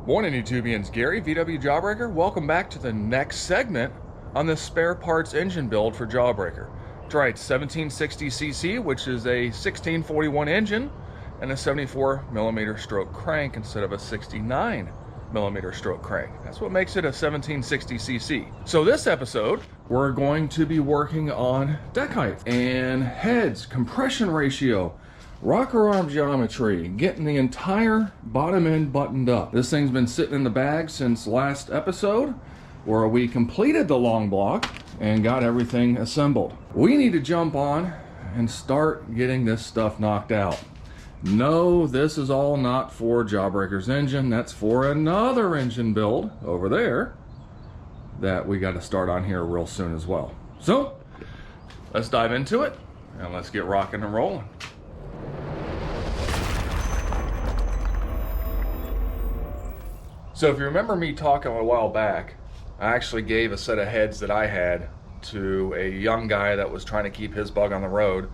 Morning YouTubians, Gary, VW Jawbreaker. Welcome back to the next segment on the spare parts engine build for Jawbreaker. That's right, 1760cc, which is a 1641 engine and a 74mm stroke crank instead of a 69mm stroke crank. That's what makes it a 1760cc. So this episode, we're going to be working on deck height and heads, compression ratio, rocker arm geometry, getting the entire bottom end buttoned up. This thing's been sitting in the bag since last episode where we completed the long block and got everything assembled. We need to jump on and start getting this stuff knocked out. No, this is all not for Jawbreaker's engine. That's for another engine build over there that we got to start on here real soon as well. So let's dive into it and let's get rocking and rolling. So if you remember me talking a while back, I actually gave a set of heads that I had to a young guy that was trying to keep his bug on the road.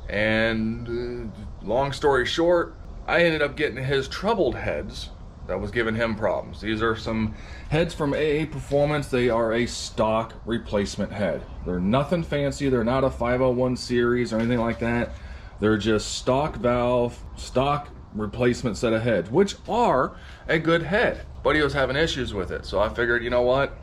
And long story short, I ended up getting his troubled heads that was giving him problems. These are some heads from AA Performance. They are a stock replacement head. They're nothing fancy. They're not a 501 series or anything like that. They're just stock valve, stock replacement set of heads, which are a good head. But he was having issues with it, so I figured, you know what,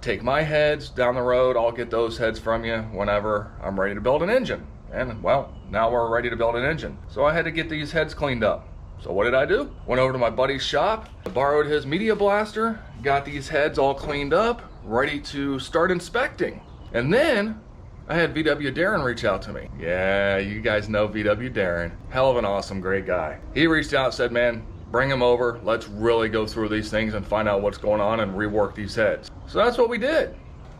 take my heads down the road. I'll get those heads from you whenever I'm ready to build an engine. And well, now we're ready to build an engine, so I had to get these heads cleaned up. So what did I do? Went over to my buddy's shop, borrowed his media blaster, got these heads all cleaned up, ready to start inspecting. And then I had VW Darrin reach out to me. Yeah, you guys know VW Darrin. Hell of an awesome, great guy. He reached out and said, man, bring him over. Let's really go through these things and find out what's going on and rework these heads. So that's what we did.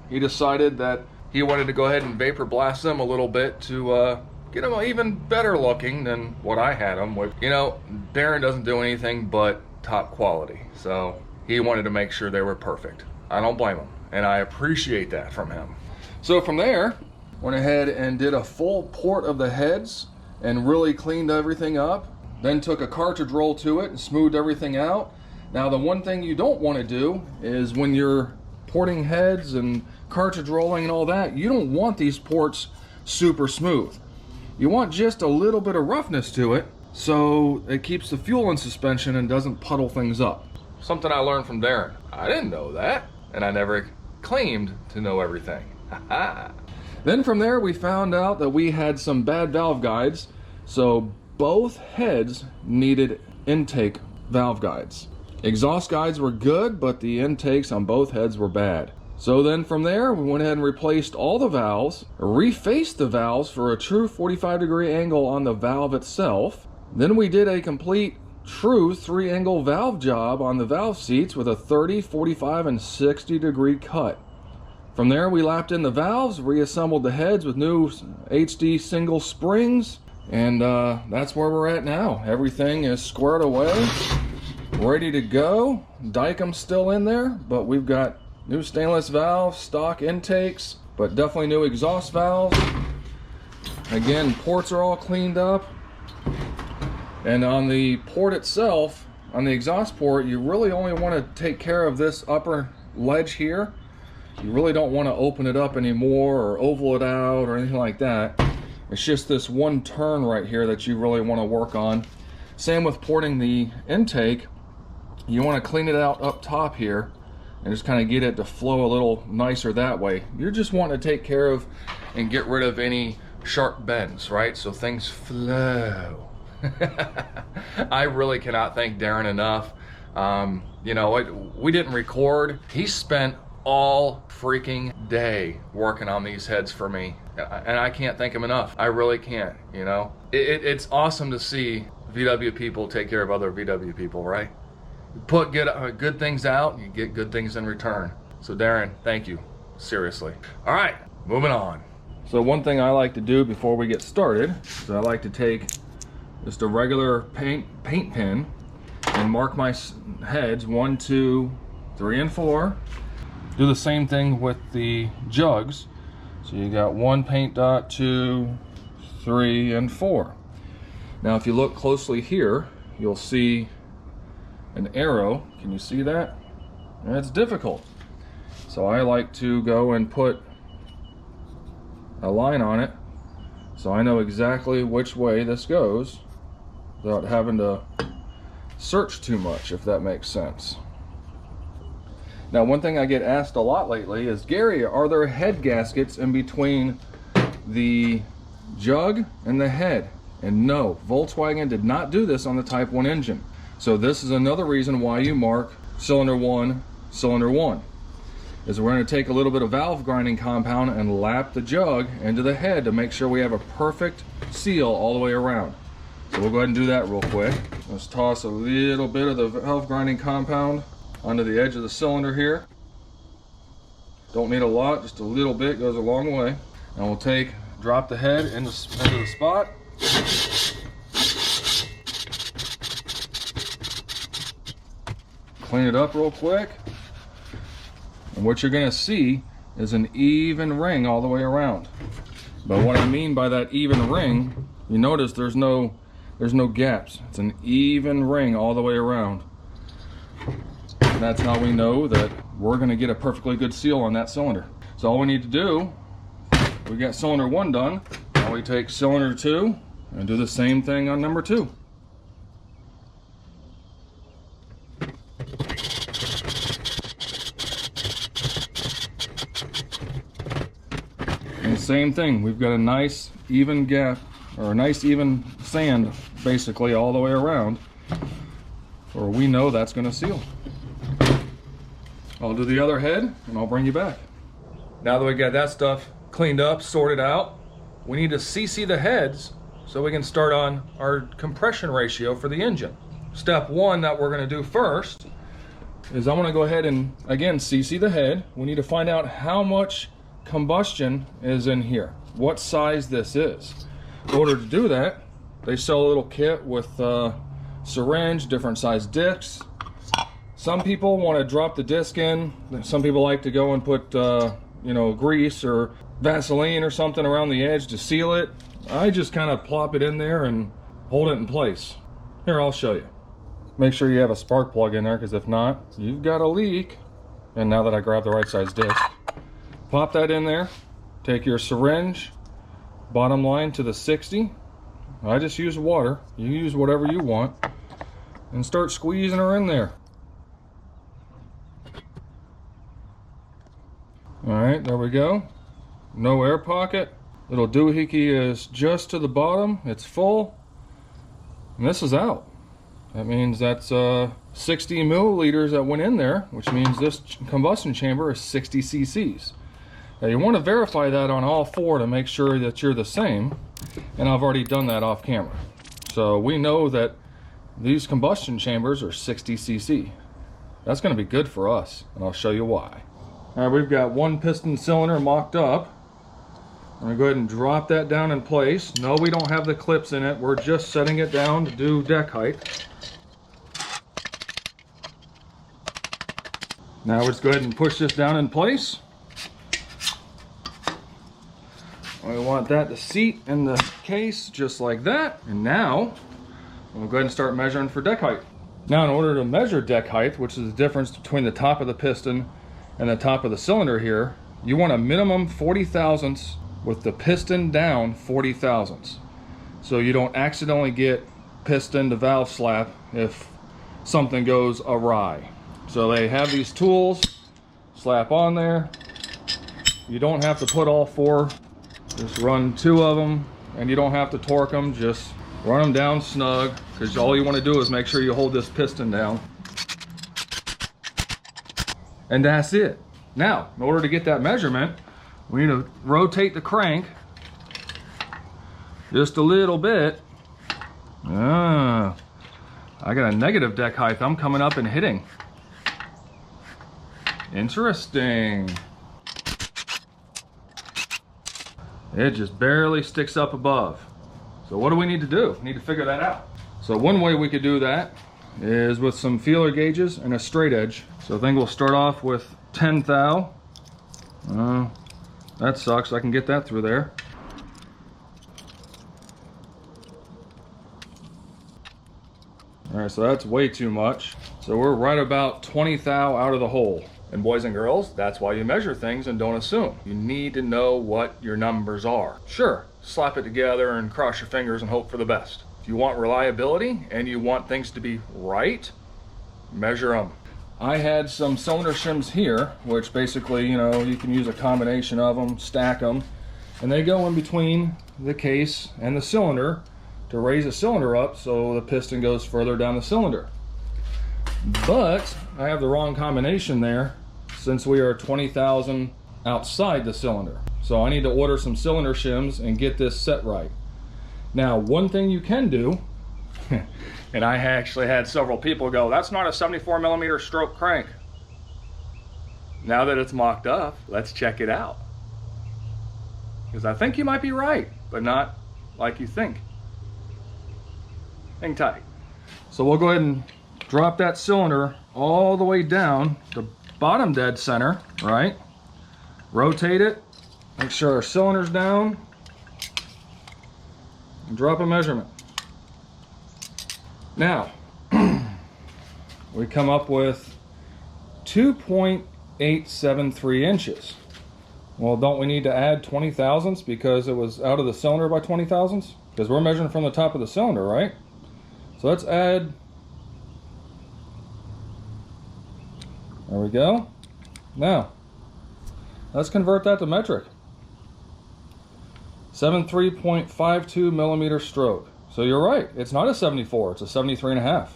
He decided that he wanted to go ahead and vapor blast them a little bit to get them even better looking than what I had them with. You know, Darrin doesn't do anything but top quality. So he wanted to make sure they were perfect. I don't blame him, and I appreciate that from him. So from there, went ahead and did a full port of the heads and really cleaned everything up. Then took a cartridge roll to it and smoothed everything out. Now the one thing you don't want to do is when you're porting heads and cartridge rolling and all that, you don't want these ports super smooth. You want just a little bit of roughness to it so it keeps the fuel in suspension and doesn't puddle things up. Something I learned from Darrin. I didn't know that, and I never claimed to know everything. Then from there we found out that we had some bad valve guides, so both heads needed intake valve guides. Exhaust guides were good, but the intakes on both heads were bad. So then from there, we went ahead and replaced all the valves, refaced the valves for a true 45-degree angle on the valve itself. Then we did a complete true 3-angle valve job on the valve seats with a 30, 45, and 60-degree cut. From there, we lapped in the valves, reassembled the heads with new HD single springs, and that's where we're at now. Everything is squared away, ready to go. Dicom's still in there, but we've got new stainless valves, stock intakes, but definitely new exhaust valves. Again, ports are all cleaned up. And on the port itself, on the exhaust port, you really only want to take care of this upper ledge here. You really don't want to open it up anymore or oval it out or anything like that. It's just this one turn right here that you really want to work on. Same with porting the intake. You want to clean it out up top here and just kind of get it to flow a little nicer that way. You're just wanting to take care of and get rid of any sharp bends, right? So things flow. I really cannot thank Darrin enough. You know, we didn't record. He spent all freaking day working on these heads for me, and I can't thank him enough. I really can't. You know, it's awesome to see VW people take care of other VW people, right? Put good things out, you get good things in return. So Darrin, thank you, seriously. All right, moving on. So one thing I like to do before we get started is I like to take just a regular paint pen and mark my heads 1, 2, 3, and 4. Do the same thing with the jugs. So you got 1 paint dot, 2, 3, and 4. Now if you look closely here, you'll see an arrow. Can you see that? And it's difficult. So I like to go and put a line on it so I know exactly which way this goes without having to search too much, if that makes sense. Now, one thing I get asked a lot lately is, Gary, are there head gaskets in between the jug and the head? And no, Volkswagen did not do this on the Type 1 engine. So this is another reason why you mark cylinder 1, cylinder 1. Is we're going to take a little bit of valve grinding compound and lap the jug into the head to make sure we have a perfect seal all the way around. So we'll go ahead and do that real quick. Let's toss a little bit of the valve grinding compound onto the edge of the cylinder here. Don't need a lot, just a little bit goes a long way. And we'll drop the head into the spot. Clean it up real quick. And what you're going to see is an even ring all the way around. But what I mean by that even ring, you notice there's no gaps. It's an even ring all the way around. And that's how we know that we're going to get a perfectly good seal on that cylinder. So all we need to do, we got cylinder 1 done. Now we take cylinder 2 and do the same thing on number 2. And same thing, we've got a nice even gap, or a nice even sand basically all the way around, or we know that's going to seal. I'll do the other head and I'll bring you back. Now that we got that stuff cleaned up, sorted out, we need to CC the heads so we can start on our compression ratio for the engine. Step 1 that we're going to do first is I'm going to go ahead and again CC the head. We need to find out how much combustion is in here, what size this is. In order to do that, they sell a little kit with syringe, different size discs. Some people want to drop the disc in. Some people like to go and put grease or Vaseline or something around the edge to seal it. I just kind of plop it in there and hold it in place. Here, I'll show you. Make sure you have a spark plug in there, because if not, you've got a leak. And now that I grabbed the right size disc, pop that in there. Take your syringe, bottom line to the 60. I just use water. You use whatever you want. And start squeezing her in there. Alright, there we go. No air pocket. Little doohickey is just to the bottom. It's full. And this is out. That means that's 60 milliliters that went in there, which means this combustion chamber is 60 cc's. Now you want to verify that on all 4 to make sure that you're the same. And I've already done that off camera. So we know that these combustion chambers are 60 cc. That's going to be good for us, and I'll show you why. All right, we've got 1 piston cylinder mocked up. I'm going to go ahead and drop that down in place. No, we don't have the clips in it. We're just setting it down to do deck height. Now let's go ahead and push this down in place. We want that to seat in the case just like that. And now we'll go ahead and start measuring for deck height. Now, in order to measure deck height, which is the difference between the top of the piston and the top of the cylinder here, you want a minimum 40 thousandths with the piston down 40 thousandths. So you don't accidentally get piston to valve slap if something goes awry. So they have these tools, slap on there. You don't have to put all 4, just run 2 of them, and you don't have to torque them, just run them down snug, because all you want to do is make sure you hold this piston down. And that's it. Now, in order to get that measurement, we need to rotate the crank just a little bit. I got a negative deck height I'm coming up and hitting. Interesting. It just barely sticks up above. So what do we need to do? We need to figure that out. So one way we could do that is with some feeler gauges and a straight edge. So I think we'll start off with 10 thou. That sucks. I can get that through there. All right, so that's way too much. So we're right about 20 thou out of the hole. And boys and girls, that's why you measure things and don't assume. You need to know what your numbers are. Sure, slap it together and cross your fingers and hope for the best. If you want reliability and you want things to be right, measure them. I had some cylinder shims here, which basically, you know, you can use a combination of them, stack them, and they go in between the case and the cylinder to raise the cylinder up so the piston goes further down the cylinder. But I have the wrong combination there since we are 20,000 outside the cylinder. So I need to order some cylinder shims and get this set right. Now, one thing you can do, and I actually had several people go, that's not a 74 millimeter stroke crank. Now that it's mocked up, let's check it out. Because I think you might be right, but not like you think. Hang tight. So we'll go ahead and drop that cylinder all the way down to bottom dead center, right? Rotate it, make sure our cylinder's down, and drop a measurement. Now, we come up with 2.873 inches. Well, don't we need to add 20 thousandths because it was out of the cylinder by 20 thousandths? Because we're measuring from the top of the cylinder, right? So let's add, there we go. Now, let's convert that to metric. 73.52 millimeter stroke. So you're right, it's not a 74, it's a 73.5.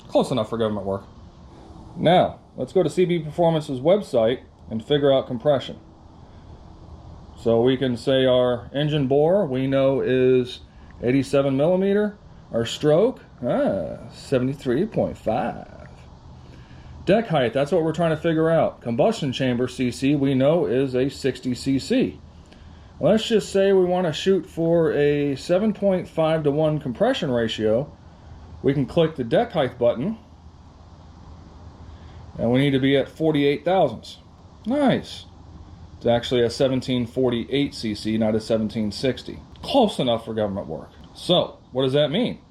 Close enough for government work. Now, let's go to CB Performance's website and figure out compression. So we can say our engine bore, we know, is 87 millimeter. Our stroke, 73.5. Deck height, that's what we're trying to figure out. Combustion chamber CC, we know, is a 60 cc. Let's just say we want to shoot for a 7.5 to 1 compression ratio. We can click the deck height button, and we need to be at 48 thousandths. Nice. It's actually a 1748 cc, not a 1760. Close enough for government work. So, what does that mean?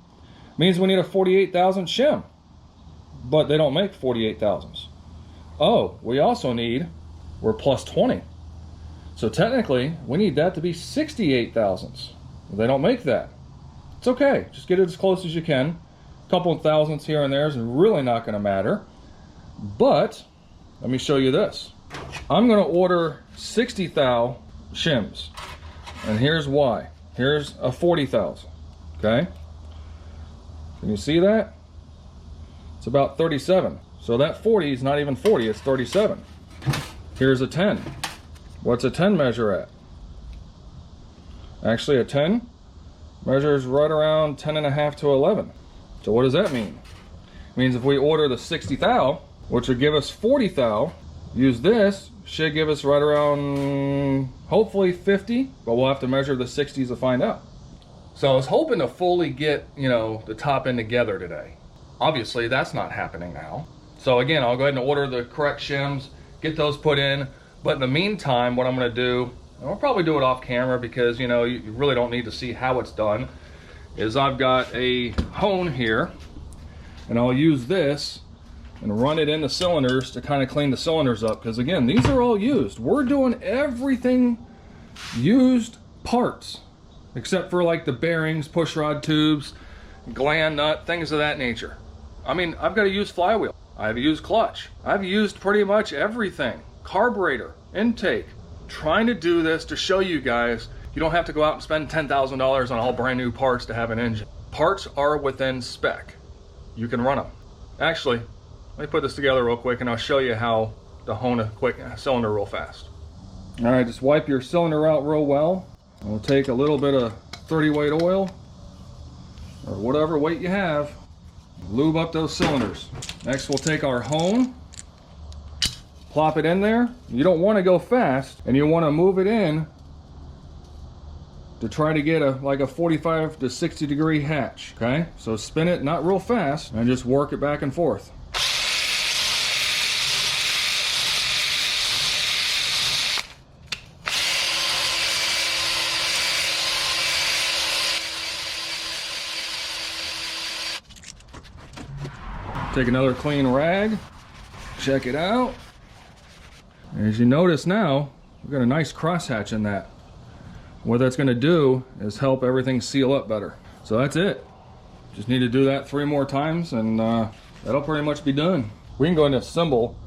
It means we need a 48 thousandth shim, but they don't make 48 thousandths. Oh, we also need, we're plus 20. So technically, we need that to be 68 thousandths. They don't make that. It's okay, just get it as close as you can. A couple of thousandths here and there is really not going to matter. But, let me show you this. I'm going to order 60 thou shims. And here's why. Here's a 40 thousand. Okay? Can you see that? It's about 37. So that 40 is not even 40, it's 37. Here's a 10. What's a 10 measure at? Actually, a 10 measures right around 10.5 to 11. So what does that mean? It means if we order the 60 thou, which would give us 40 thou, use this, should give us right around, hopefully 50, but we'll have to measure the 60s to find out. So I was hoping to fully get, you know, the top end together today. Obviously, that's not happening now. So again, I'll go ahead and order the correct shims, get those put in. But in the meantime, what I'm going to do, and I'll probably do it off camera because, you know, you really don't need to see how it's done, is I've got a hone here, and I'll use this and run it in the cylinders to kind of clean the cylinders up. Because again, these are all used. We're doing everything used parts, except for like the bearings, push rod tubes, gland nut, things of that nature. I mean, I've got to use flywheel. I've used clutch. I've used pretty much everything. Carburetor, intake. Trying to do this to show you guys you don't have to go out and spend $10,000 on all brand new parts to have an engine. Parts are within spec. You can run them. Actually, let me put this together real quick and I'll show you how to hone a quick cylinder real fast. All right, just wipe your cylinder out real well. We'll take a little bit of 30 weight oil or whatever weight you have. Lube up those cylinders. Next, we'll take our hone, plop it in there. You don't want to go fast, and you want to move it in to try to get like a 45 to 60 degree hatch. Okay, so spin it not real fast and just work it back and forth. Take another clean rag, check it out. As you notice now, we've got a nice crosshatch in that. What that's going to do is help everything seal up better. So that's it. Just need to do that 3 more times and that'll pretty much be done. We can go ahead and assemble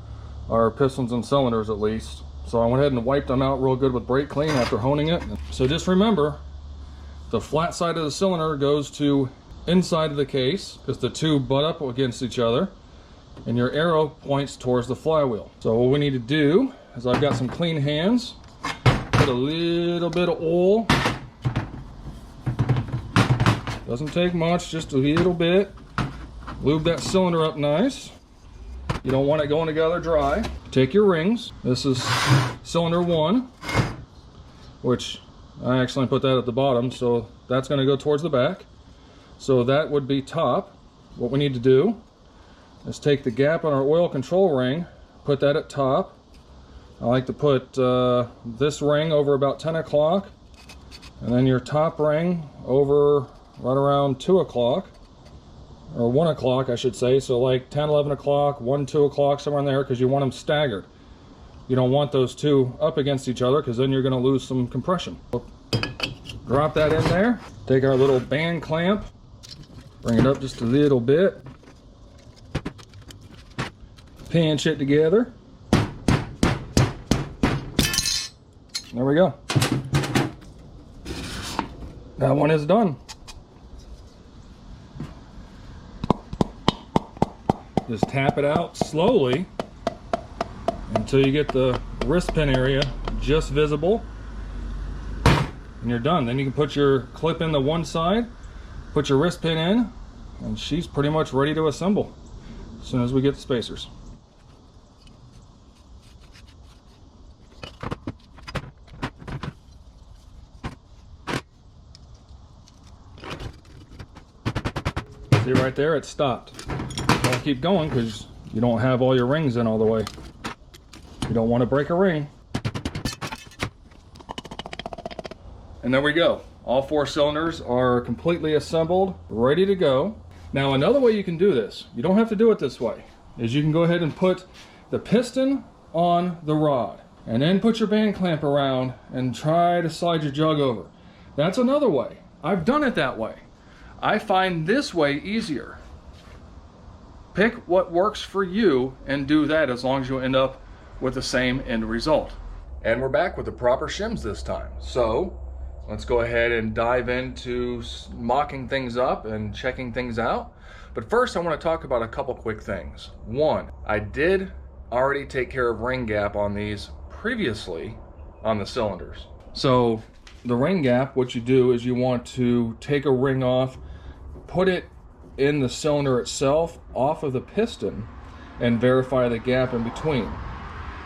our pistons and cylinders at least. So I went ahead and wiped them out real good with brake clean after honing it. So just remember, the flat side of the cylinder goes to inside of the case because the two butt up against each other, and your arrow points towards the flywheel. So what we need to do is, I've got some clean hands, put a little bit of oil. Doesn't take much, just a little bit. Lube that cylinder up nice. You don't want it going together dry. Take your rings. This is cylinder 1, which I actually put that at the bottom, so that's going to go towards the back. So that would be top. What we need to do is take the gap on our oil control ring, put that at top. I like to put this ring over about 10 o'clock, and then your top ring over right around 2 o'clock. Or 1 o'clock, I should say. So like 10, 11 o'clock, 1, 2 o'clock, somewhere in there, because you want them staggered. You don't want those two up against each other, because then you're going to lose some compression. Drop that in there. Take our little band clamp, bring it up just a little bit, pinch it together. There we go. That one is done. Just tap it out slowly until you get the wrist pin area just visible, and you're done. Then you can put your clip in the one side, put your wrist pin in, and she's pretty much ready to assemble as soon as we get the spacers. See right there, it stopped. Don't keep going because you don't have all your rings in all the way. You don't want to break a ring. And there we go. All 4 cylinders are completely assembled, ready to go. Now another way you can do this, you don't have to do it this way, is you can go ahead and put the piston on the rod and then put your band clamp around and try to slide your jug over. That's another way. I've done it that way. I find this way easier. Pick what works for you and do that, as long as you end up with the same end result. And we're back with the proper shims this time. So let's go ahead and dive into mocking things up and checking things out. But first I want to talk about a couple quick things. One, I did already take care of ring gap on these previously on the cylinders. So the ring gap, what you do is you want to take a ring off, put it in the cylinder itself off of the piston, and verify the gap in between.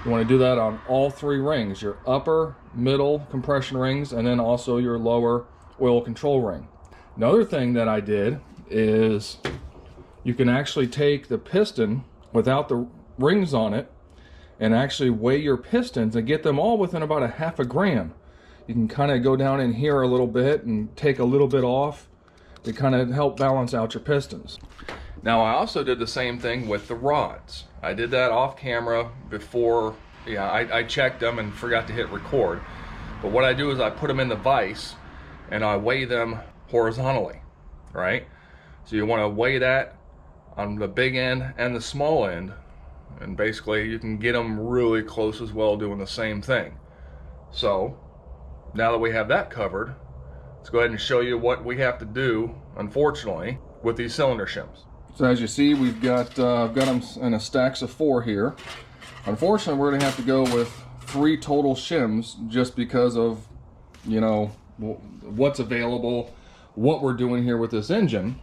You want to do that on all 3 rings, your upper, middle compression rings, and then also your lower oil control ring. Another thing that I did is you can actually take the piston without the rings on it and actually weigh your pistons and get them all within about a half a gram. You can kind of go down in here a little bit and take a little bit off to kind of help balance out your pistons. Now I also did the same thing with the rods. I did that off camera before, I checked them and forgot to hit record. But what I do is I put them in the vise and I weigh them horizontally, right? So you want to weigh that on the big end and the small end, and basically you can get them really close as well doing the same thing. So now that we have that covered, let's go ahead and show you what we have to do, unfortunately, with these cylinder shims. So as you see, we've got I've got them in a stacks of 4 here. Unfortunately, we're going to have to go with 3 total shims just because of, you know, what's available, what we're doing here with this engine.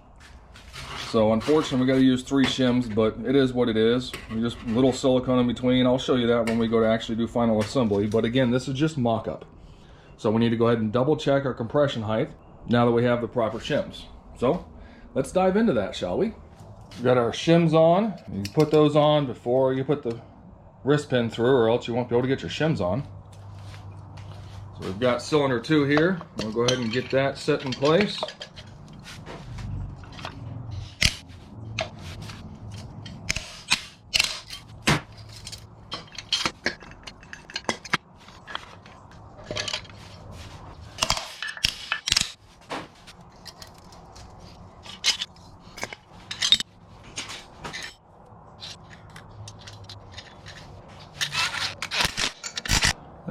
So unfortunately, we got to use 3 shims, but it is what it is. Just a little silicone in between. I'll show you that when we go to actually do final assembly. But again, this is just mock-up. So we need to go ahead and double check our compression height now that we have the proper shims. So let's dive into that, shall we? We've got our shims on. You can put those on before you put the wrist pin through, or else you won't be able to get your shims on. So we've got cylinder 2 here. We'll go ahead and get that set in place.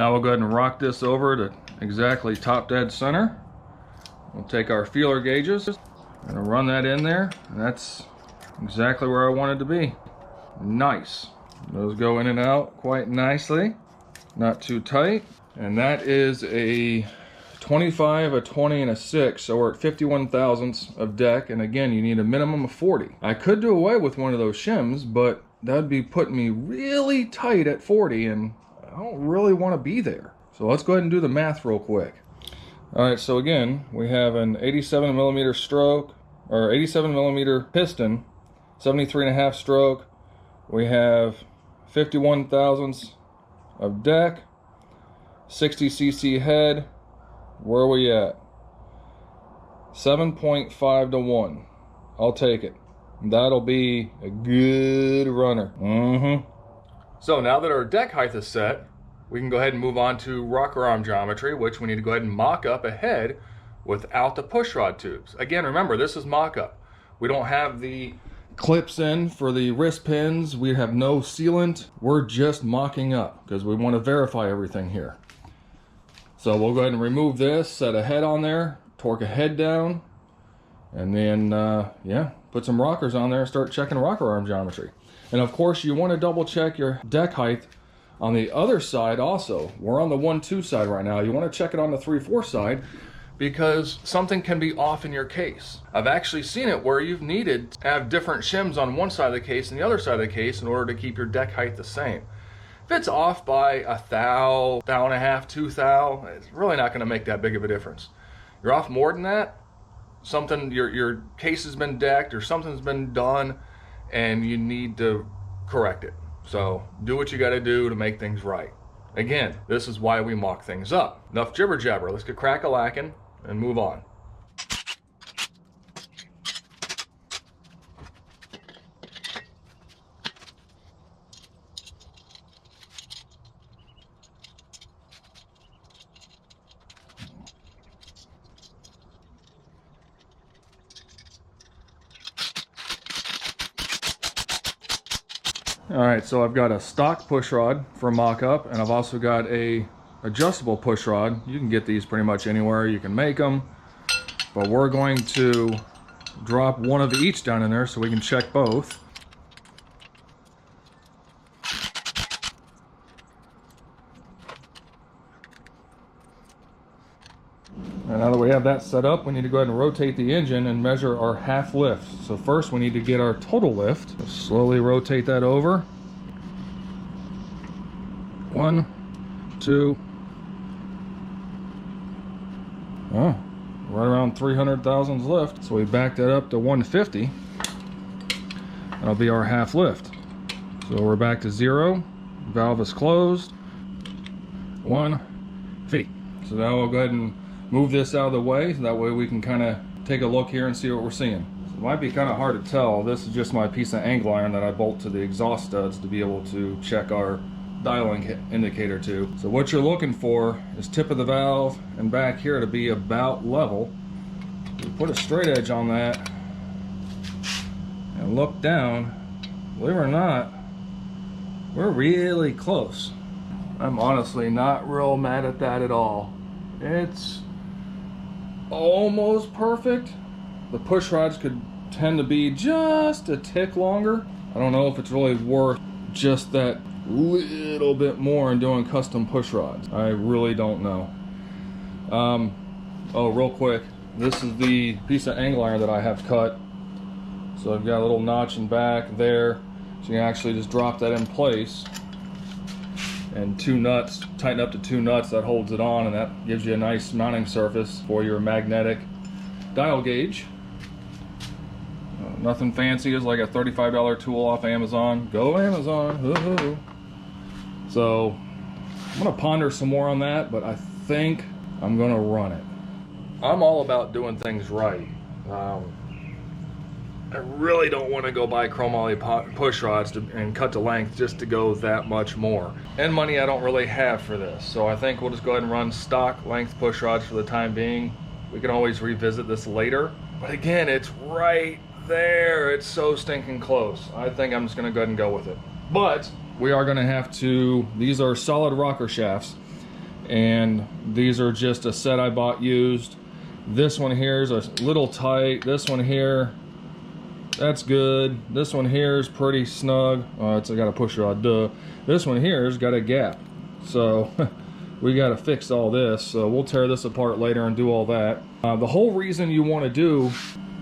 Now we'll go ahead and rock this over to exactly top dead center. We'll take our feeler gauges and run that in there, and that's exactly where I want it to be. Nice. Those go in and out quite nicely, not too tight. And that is a 25, a 20, and a 6, so we're at 51 thousandths of deck, and again, you need a minimum of 40. I could do away with one of those shims, but that'd be putting me really tight at 40, and I don't really want to be there. So let's go ahead and do the math real quick. All right, so again, we have an 87 millimeter stroke, or 87 millimeter piston, 73.5 stroke. We have 51 thousandths of deck, 60 cc head. Where are we at? 7.5 to 1. I'll take it. That'll be a good runner. So now that our deck height is set, we can go ahead and move on to rocker arm geometry, which we need to go ahead and mock up a head without the pushrod tubes. Again, remember, this is mock-up. We don't have the clips in for the wrist pins. We have no sealant. We're just mocking up because we want to verify everything here. So we'll go ahead and remove this, set a head on there, torque a head down, and then, yeah, put some rockers on there and start checking rocker arm geometry. And of course, you want to double check your deck height on the other side also. We're on the 1-2 side right now. You want to check it on the 3-4 side because something can be off in your case. I've actually seen it where you've needed to have different shims on one side of the case and the other side of the case in order to keep your deck height the same. If it's off by a thou, thou and a half, 2 thou, it's really not going to make that big of a difference. You're off more than that, something, your case has been decked or something's been done and you need to correct it. So do what you got to do to make things right. Again, this is why we mock things up. Enough jibber jabber. Let's get crack-a-lacking and move on. All right, so I've got a stock push rod for mock-up, and I've also got a adjustable push rod. You can get these pretty much anywhere. You can make them, but we're going to drop one of each down in there so we can check both. And now that we have that set up, we need to go ahead and rotate the engine and measure our half lift. So first we need to get our total lift. Just slowly rotate that over. 1, 2. Oh, right around 300 thousandths lift. So we back that up to 150. That'll be our half lift. So we're back to 0. Valve is closed. 150. So now we'll go ahead and move this out of the way, so that way we can kind of take a look here and see what we're seeing. So it might be kind of hard to tell. This is just my piece of angle iron that I bolt to the exhaust studs to be able to check our dial indicator to. So what you're looking for is tip of the valve and back here to be about level. We put a straight edge on that and look down. Believe it or not, we're really close. I'm honestly not real mad at that at all. It's almost perfect. The push rods could tend to be just a tick longer. I don't know if it's really worth just that little bit more in doing custom push rods. I really don't know. Oh, real quick, this is the piece of angle iron that I have cut. So I've got a little notch in back there, so you can actually just drop that in place, and 2 nuts, tighten up to 2 nuts, that holds it on, and that gives you a nice mounting surface for your magnetic dial gauge. Nothing fancy. It's like a $35 tool off Amazon. Go Amazon. Hoo-hoo. So I'm gonna ponder some more on that, but I think I'm gonna run it. I'm all about doing things right. I really don't want to go buy chromoly push rods and cut to length just to go that much more. And money I don't really have for this. So I think we'll just go ahead and run stock length push rods for the time being. We can always revisit this later. But again, it's right there. It's so stinking close. I think I'm just going to go ahead and go with it. But we are going to have to, these are solid rocker shafts. and these are just a set I bought used. This one here is a little tight. This one here, that's good. This one here is pretty snug. Oh, I got a pusher rod, duh. This one here has got a gap, so we got to fix all this. So we'll tear this apart later and do all that. The whole reason you want to do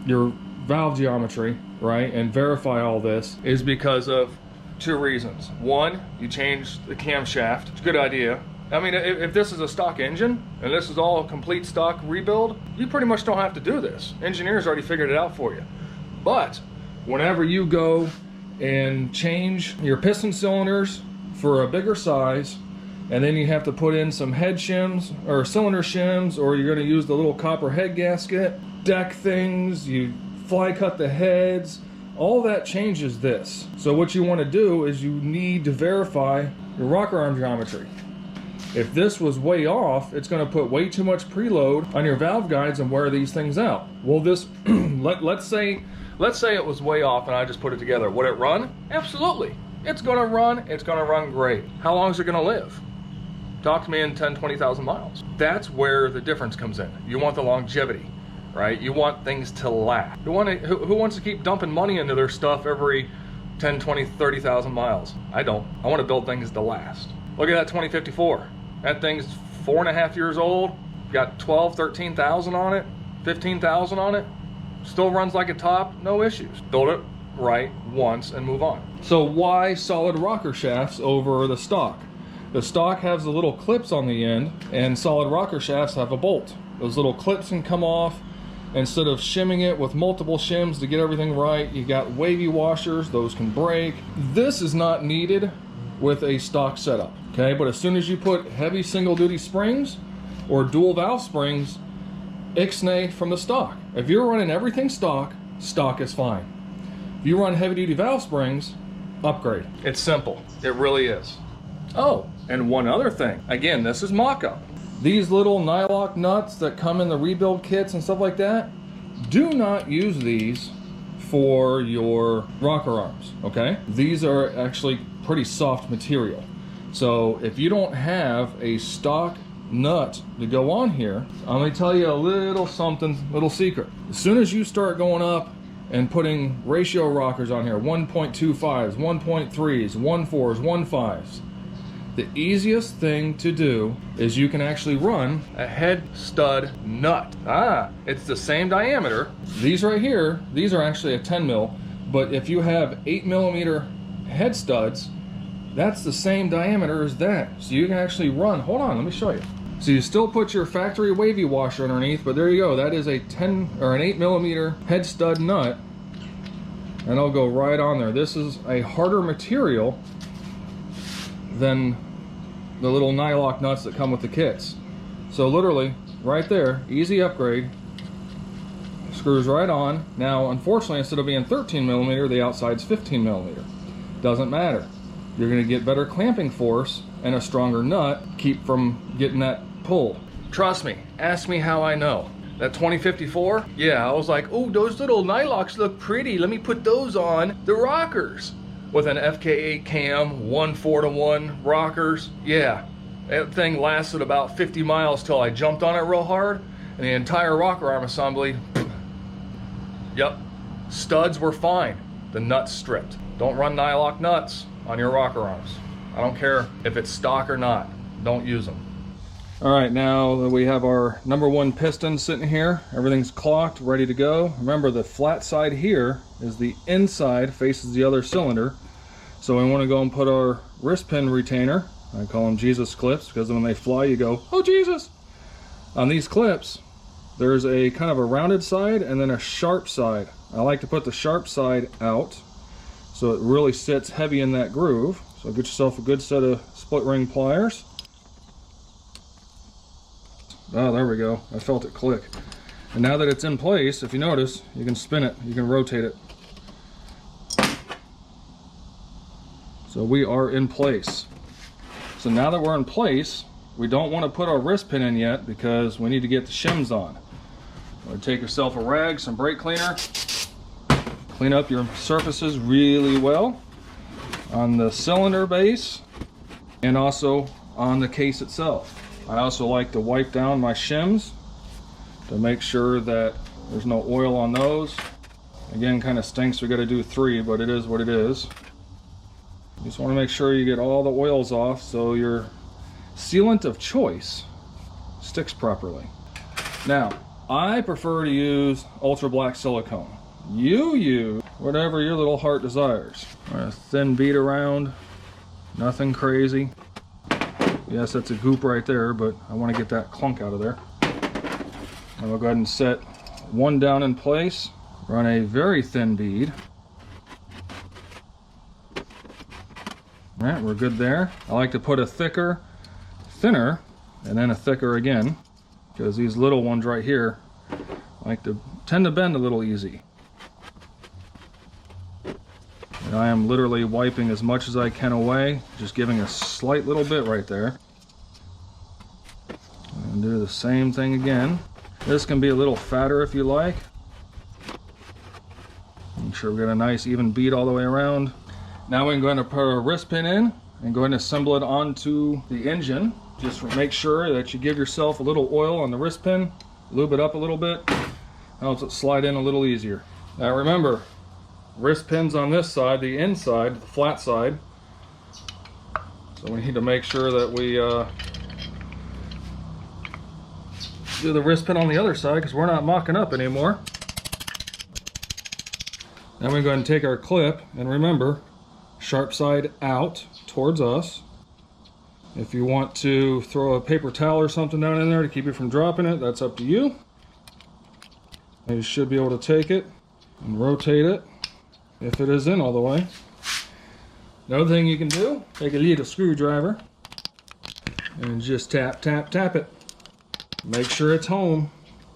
your valve geometry, right, and verify all this is because of two reasons. One, you change the camshaft. It's a good idea. I mean, if this is a stock engine and this is all a complete stock rebuild, you pretty much don't have to do this. Engineers already figured it out for you. But whenever you go and change your piston cylinders for a bigger size, and then you have to put in some head shims or cylinder shims, or you're going to use the little copper head gasket, deck things, you fly cut the heads, all that changes this. So what you want to do is you need to verify your rocker arm geometry. If this was way off, it's going to put way too much preload on your valve guides and wear these things out. Well, this let's say it was way off and I just put it together. Would it run? Absolutely. It's going to run. It's going to run great. How long is it going to live? Talk to me in 10, 20,000 miles. That's where the difference comes in. You want the longevity, right? You want things to last. Who wants to keep dumping money into their stuff every 10, 20, 30,000 miles? I don't. I want to build things to last. Look at that 2054. That thing's 4.5 years old. Got 12, 13,000 on it, 15,000 on it. Still runs like a top, no issues. Build it right once and move on. So why solid rocker shafts over the stock? The stock has the little clips on the end, and solid rocker shafts have a bolt. Those little clips can come off. Instead of shimming it with multiple shims to get everything right, you got wavy washers, those can break. This is not needed with a stock setup, okay? But as soon as you put heavy single duty springs or dual valve springs, ixnay from the stock. If you're running everything stock, stock is fine. If you run heavy duty valve springs, upgrade. It's simple, it really is. Oh, and one other thing, again, this is mock-up. These little nylock nuts that come in the rebuild kits and stuff like that, do not use these for your rocker arms, okay? These are actually pretty soft material. So if you don't have a stock nut to go on here, I'm gonna tell you a little something, little secret. As soon as you start going up and putting ratio rockers on here, 1.25s, 1.3s, 1.4s, 1.5s, the easiest thing to do is you can actually run a head stud nut. It's the same diameter. These right here, these are actually a 10 mil, but if you have 8mm head studs, that's the same diameter as that. So you can actually run, hold on, let me show you. So you still put your factory wavy washer underneath, but there you go, that is a 10 or an 8mm head stud nut, and it'll go right on there. This is a harder material than the little nylock nuts that come with the kits. So literally, right there, easy upgrade. Screws right on. Now, unfortunately, instead of being 13mm, the outside's 15mm. Doesn't matter. You're gonna get better clamping force and a stronger nut, keep from getting that pull. Trust me, ask me how I know. That 2054, yeah, I was like, oh, those little nylocks look pretty. Let me put those on the rockers. With an FK8 cam, 1:4:1 rockers. Yeah, that thing lasted about 50 miles till I jumped on it real hard, and the entire rocker arm assembly, yep, studs were fine. The nuts stripped. Don't run nylock nuts on your rocker arms. I don't care if it's stock or not. Don't use them. All right, now that we have our #1 piston sitting here, everything's clocked, ready to go. Remember, the flat side here is the inside, faces the other cylinder. So we want to go and put our wrist pin retainer, I call them Jesus clips, because when they fly you go, oh Jesus! On these clips, there's a kind of a rounded side and then a sharp side. I like to put the sharp side out so it really sits heavy in that groove. So get yourself a good set of split ring pliers. Oh, there we go. I felt it click. And now that it's in place, if you notice, you can spin it, you can rotate it. So we are in place. So now that we're in place, we don't want to put our wrist pin in yet because we need to get the shims on. So take yourself a rag, some brake cleaner, clean up your surfaces really well on the cylinder base and also on the case itself. I also like to wipe down my shims to make sure that there's no oil on those. Again, kind of stinks we got to do 3, but it is what it is. You just want to make sure you get all the oils off so your sealant of choice sticks properly. Now, I prefer to use ultra black silicone. You use whatever your little heart desires. A thin bead around, nothing crazy. Yes, that's a goop right there, but I want to get that clunk out of there. And we'll go ahead and set one down in place. Run a very thin bead. All right, we're good there. I like to put a thicker, thinner, and then a thicker again, because these little ones right here like to tend to bend a little easy. And I am literally wiping as much as I can away, just giving a slight little bit right there. And do the same thing again. This can be a little fatter if you like. Make sure we got a nice even bead all the way around. Now we're going to put a wrist pin in and go ahead and assemble it onto the engine. Just make sure that you give yourself a little oil on the wrist pin, lube it up a little bit, helps it slide in a little easier. Now remember, wrist pins on this side, the inside, the flat side. So we need to make sure that we do the wrist pin on the other side because we're not mocking up anymore. Then we go ahead and take our clip, and remember, sharp side out towards us. If you want to throw a paper towel or something down in there to keep it from dropping it, that's up to you. And you should be able to take it and rotate it if it is in all the way. Another thing you can do, take a little screwdriver and just tap, tap, tap it. Make sure it's home.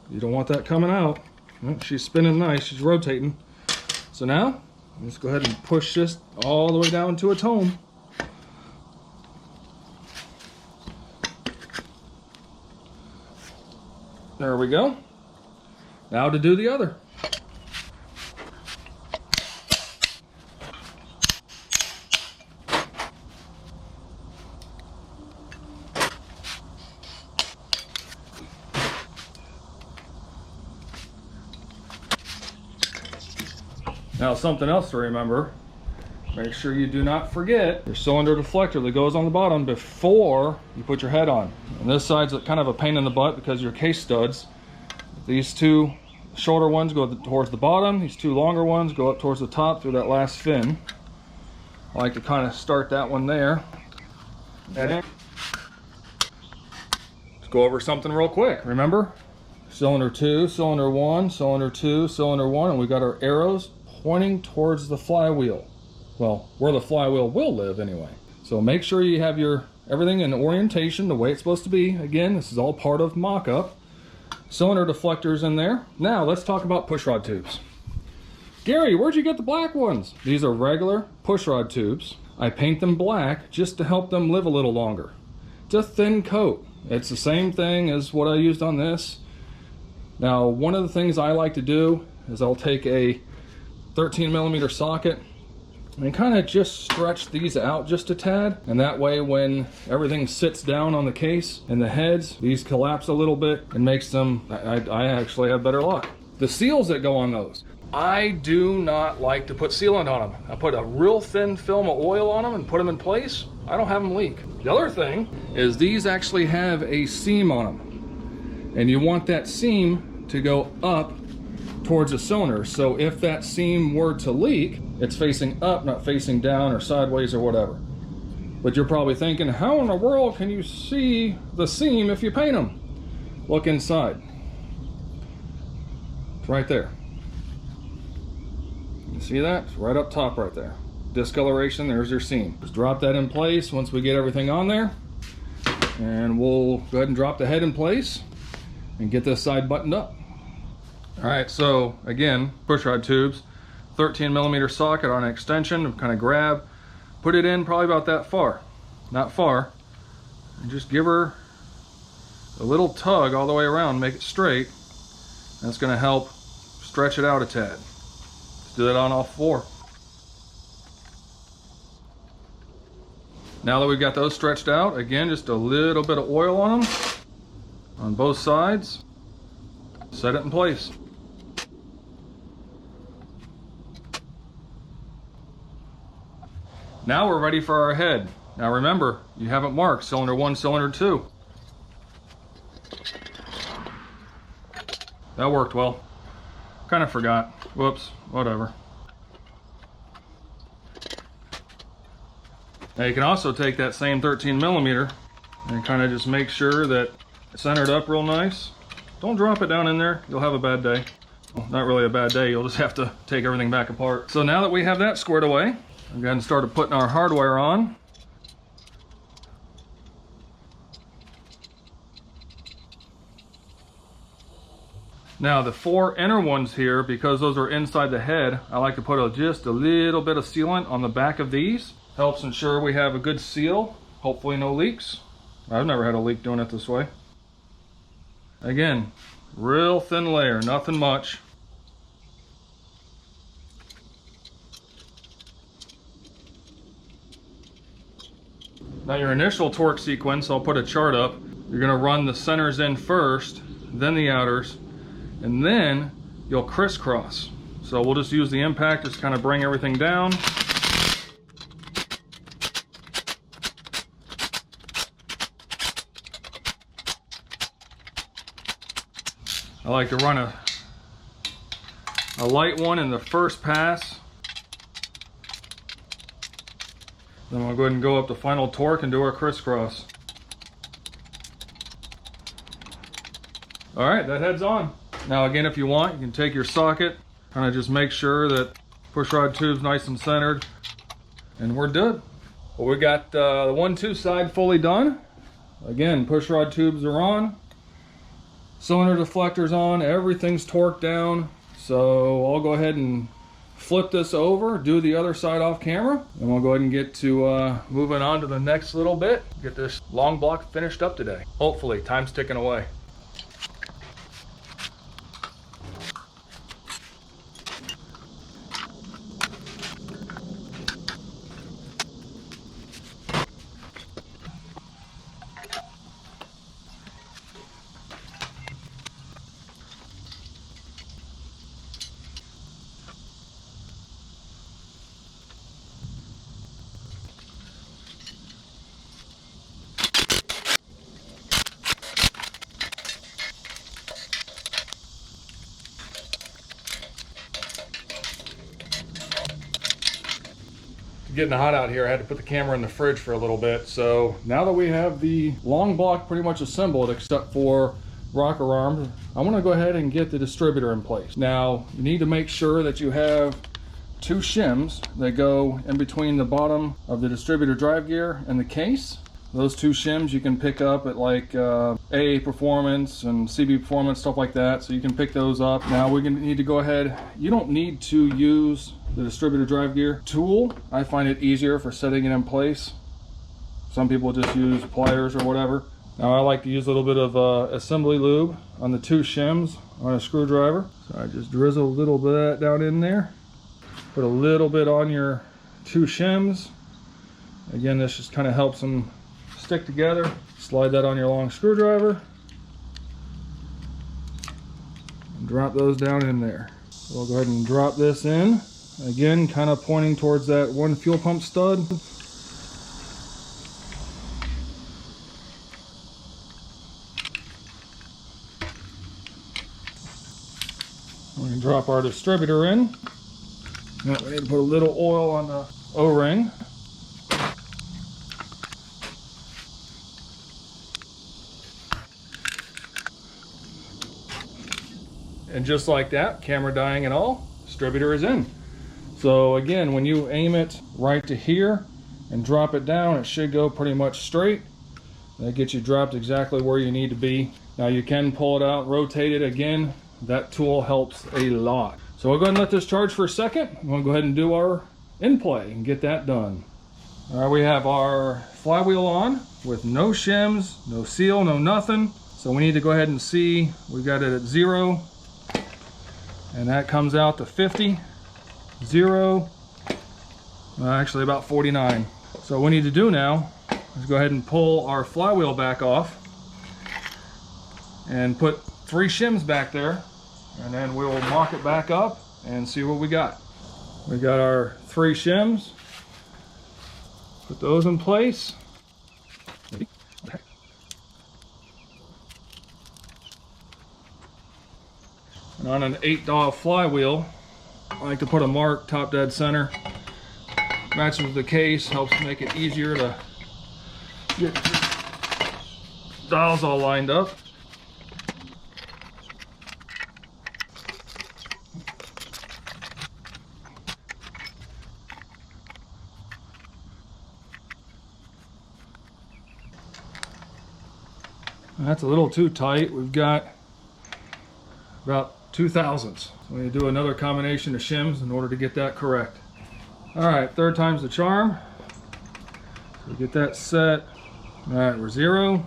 You don't want that coming out. Oh, she's spinning nice, she's rotating. So now, let's go ahead and push this all the way down to its home. There we go. Now to do the other. Now something else to remember, make sure you do not forget your cylinder deflector that goes on the bottom before you put your head on. And this side's kind of a pain in the butt because your case studs, these two shorter ones go towards the bottom, these two longer ones go up towards the top through that last fin. I like to kind of start that one there. Let's go over something real quick. Remember, cylinder 2, cylinder 1, cylinder 2, cylinder 1, and we got our arrows pointing towards the flywheel. Well, where the flywheel will live anyway. So make sure you have your everything in orientation the way it's supposed to be. Again, this is all part of mock-up. Cylinder deflectors in there. Now let's talk about pushrod tubes. Gary, where'd you get the black ones? These are regular pushrod tubes. I paint them black just to help them live a little longer. It's a thin coat. It's the same thing as what I used on this. Now, one of the things I like to do is I'll take a 13mm socket and kind of just stretch these out just a tad, and that way when everything sits down on the case and the heads, these collapse a little bit and makes them, I actually have better luck. The seals that go on those, I do not like to put sealant on them. I put a real thin film of oil on them and put them in place. I don't have them leak. The other thing is these actually have a seam on them, and you want that seam to go up towards the cylinder. So if that seam were to leak, it's facing up, not facing down or sideways or whatever. But you're probably thinking, how in the world can you see the seam if you paint them? Look inside. It's right there. You see that? It's right up top right there. Discoloration, there's your seam. Just drop that in place once we get everything on there. And we'll go ahead and drop the head in place and get this side buttoned up. All right, so again, pushrod tubes, 13mm socket on an extension, kind of grab, put it in probably about that far, not far, and just give her a little tug all the way around, make it straight. That's going to help stretch it out a tad. Let's do that on all four. Now that we've got those stretched out, again, just a little bit of oil on them, on both sides. Set it in place. Now we're ready for our head. Now remember, you have it marked, cylinder 1, cylinder 2. That worked well. Kind of forgot. Whoops, whatever. Now you can also take that same 13mm and kind of just make sure that it's centered up real nice. Don't drop it down in there, you'll have a bad day. Well, not really a bad day, you'll just have to take everything back apart. So now that we have that squared away, I'm going to start putting our hardware on. Now the 4 inner ones here, because those are inside the head, I like to put just a little bit of sealant on the back of these. Helps ensure we have a good seal, hopefully no leaks. I've never had a leak doing it this way. Again, real thin layer, nothing much. Now your initial torque sequence, I'll put a chart up. You're going to run the centers in first, then the outers, and then you'll crisscross. So we'll just use the impact to kind of bring everything down. I like to run a light one in the first pass. Then we'll go ahead and go up to final torque and do our crisscross. All right, that head's on. Now again, if you want, you can take your socket, kind of just make sure that pushrod tube's nice and centered, and we're good. Well, we got the 1-2 side fully done. Again, pushrod tubes are on, cylinder deflector's on, everything's torqued down. So I'll go ahead and flip this over, do the other side off camera, and we'll go ahead and get to moving on to the next little bit. Get this long block finished up today. Hopefully, time's ticking away. Getting hot out here, I had to put the camera in the fridge for a little bit. So now that we have the long block pretty much assembled except for rocker arms, I want to go ahead and get the distributor in place. Now you need to make sure that you have 2 shims that go in between the bottom of the distributor drive gear and the case. Those 2 shims you can pick up at like AA Performance and CB Performance, stuff like that, so you can pick those up. Now we're going to need to go ahead, you don't need to use the distributor drive gear tool. I find it easier for setting it in place. Some people just use pliers or whatever. Now I like to use a little bit of assembly lube on the 2 shims on a screwdriver. So I just drizzle a little bit of that down in there. Put a little bit on your 2 shims. Again, this just kind of helps them stick together. Slide that on your long screwdriver. And drop those down in there. So we'll go ahead and drop this in. Again, kind of pointing towards that 1 fuel pump stud. We're going to drop our distributor in. Now we need to put a little oil on the O-ring. And just like that, camera dying and all, distributor is in. So again, when you aim it right to here and drop it down, it should go pretty much straight. That gets you dropped exactly where you need to be. Now you can pull it out, rotate it again. That tool helps a lot. So we'll go ahead and let this charge for a second. We'll go ahead and do our in play and get that done. All right, we have our flywheel on with no shims, no seal, no nothing. So we need to go ahead and see, we've got it at 0. And that comes out to 50, 0, actually about 49. So what we need to do now is go ahead and pull our flywheel back off and put 3 shims back there, and then we'll mock it back up and see what we got. We got our 3 shims. Put those in place. And on an 8-dial flywheel, I like to put a mark top dead center. Matches with the case, helps make it easier to get the dials all lined up. That's a little too tight. We've got about 2 thousandths. So we need to do another combination of shims in order to get that correct. All right, 3rd time's the charm. So we get that set. All right, we're 0.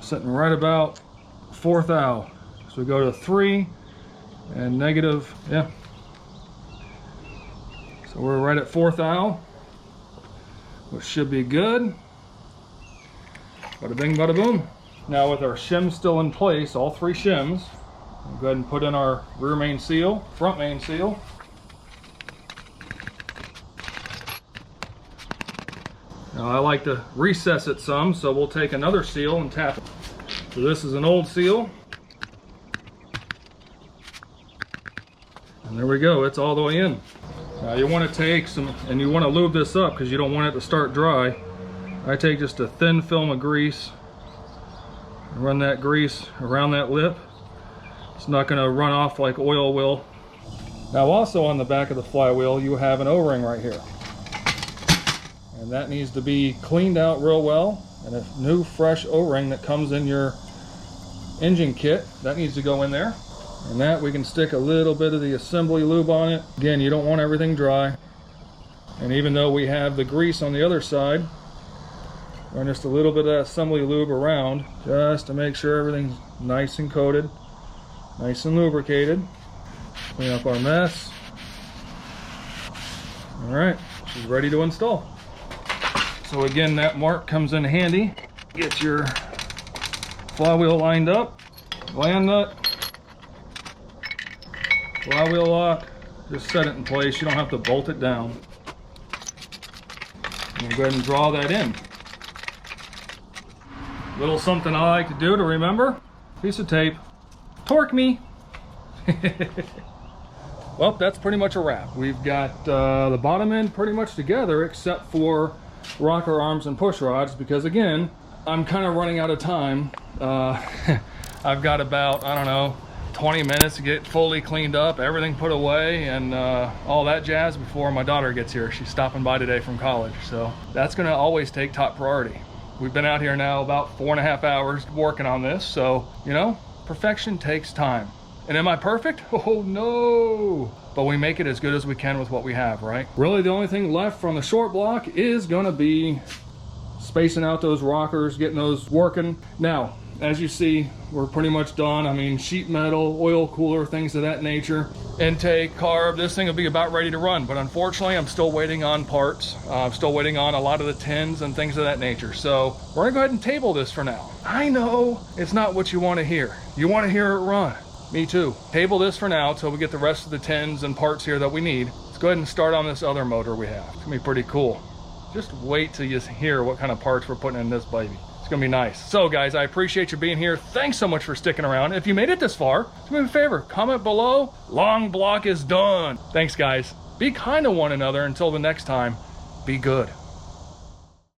Sitting right about 4th thou. So we go to 3 and negative, yeah. So we're right at 4th thou, which should be good. Bada bing, bada boom. Now with our shims still in place, all 3 shims, we'll go ahead and put in our rear main seal, front main seal. Now I like to recess it some, so we'll take another seal and tap it. So this is an old seal. And there we go, it's all the way in. Now you want to take some, and you want to lube this up because you don't want it to start dry. I take just a thin film of grease and run that grease around that lip. It's not going to run off like oil will. Now also on the back of the flywheel you have an O-ring right here. And that needs to be cleaned out real well. And a new fresh O-ring that comes in your engine kit, that needs to go in there. And that we can stick a little bit of the assembly lube on it. Again, you don't want everything dry. And even though we have the grease on the other side, run just a little bit of that assembly lube around just to make sure everything's nice and coated, nice and lubricated. Clean up our mess. All right, she's ready to install. So again, that mark comes in handy. Get your flywheel lined up, land nut, flywheel lock, just set it in place. You don't have to bolt it down. And we'll go ahead and draw that in. Little something I like to do to remember, piece of tape, torque me. Well, that's pretty much a wrap. We've got the bottom end pretty much together except for rocker arms and push rods, because again, I'm kind of running out of time. I've got about, I don't know, 20 minutes to get fully cleaned up, everything put away, and all that jazz before my daughter gets here. She's stopping by today from college, so that's going to always take top priority. We've been out here now about 4.5 hours working on this, so, you know, perfection takes time. And am I perfect? Oh no! But we make it as good as we can with what we have, right? Really the only thing left from the short block is gonna be spacing out those rockers, getting those working. Now, as you see, we're pretty much done. I mean, sheet metal, oil cooler, things of that nature. Intake, carb, this thing will be about ready to run. But unfortunately, I'm still waiting on parts. I'm still waiting on a lot of the tins and things of that nature. So we're gonna go ahead and table this for now. I know it's not what you wanna hear. You wanna hear it run. Me too. Table this for now till we get the rest of the tins and parts here that we need. Let's go ahead and start on this other motor we have. It's gonna be pretty cool. Just wait till you hear what kind of parts we're putting in this baby. It's gonna be nice. So guys, I appreciate you being here. Thanks so much for sticking around. If you made it this far, do me a favor, comment below. Long block is done. Thanks guys. Be kind to one another until the next time. Be good.